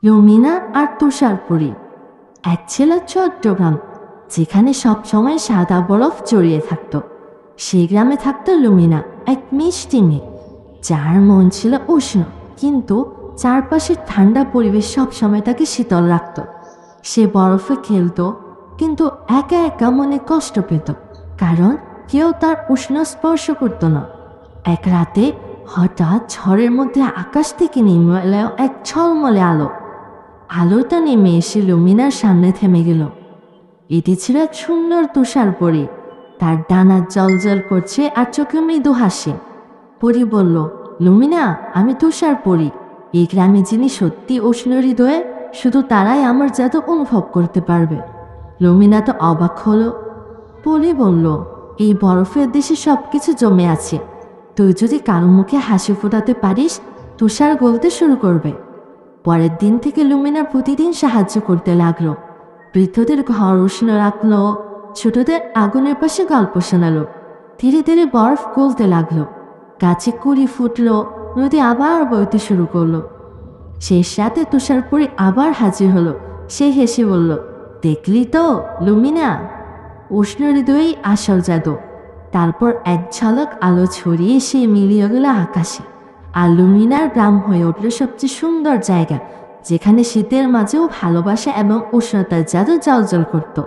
লুমিনা আর তুষারপুরী এক ছিল ছোট্ট গ্রাম, যেখানে সবসময় সাদা বরফ জড়িয়ে থাকত। সেই গ্রামে থাকত লুমিনা, এক মিষ্টি মেয়ে, যার মন ছিল উষ্ণ, কিন্তু চারপাশের ঠান্ডা পরিবেশ সবসময় তাকে শীতল রাখত। সে বরফে খেলত, কিন্তু একা একা মনে কষ্ট পেত, কারণ কেউ তার উষ্ণ স্পর্শ করত না। এক রাতে হঠাৎ ঝড়ের মধ্যে আকাশ থেকে নেমে এলো এক ঝলমলে আলো। আলোটা নেমে এসে লুমিনার সামনে থেমে গেল। এটি ছিল এক সুন্দর তুষার পরী। তার ডানা জলজল করছে আর চোখে মৃদু হাসি। পরী বলল, লুমিনা, আমি তুষার পরী। এই গ্রামে যিনি সত্যি উষ্ণ হৃদয়ে, শুধু তারাই আমার জাদু অনুভব করতে পারবে। লুমিনা তো অবাক হলো। পরী বলল, এই বরফের দেশে সব কিছু জমে আছে। তুই যদি কারো মুখে হাসি ফোটাতে পারিস, তুষার গলতে শুরু করবে। পরের দিন থেকে লুমিনা প্রতিদিন সাহায্য করতে লাগলো। বৃদ্ধদের ঘর উষ্ণ রাখলো, ছোটদের আগুনের পাশে গল্প শোনালো। ধীরে ধীরে বরফ গলতে লাগলো, গাছে কুড়ি ফুটলো, নদী আবার বইতে শুরু করলো। শেষ রাতে তুষারপুরী আবার হাজির হলো। সে হেসে বলল, দেখলি তো লুমিনা, উষ্ণ হৃদয়েই আসল জাদু। তারপর এক ঝলক আলো ছড়িয়ে সে মিলিয়ে গেল আকাশে, আর লুমিনার গ্রাম হয়ে উঠল সবচেয়ে সুন্দর জায়গা, যেখানে শীতের মাঝেও ভালোবাসা এবং উষ্ণতার জাদু জ্বলজ্বল করত।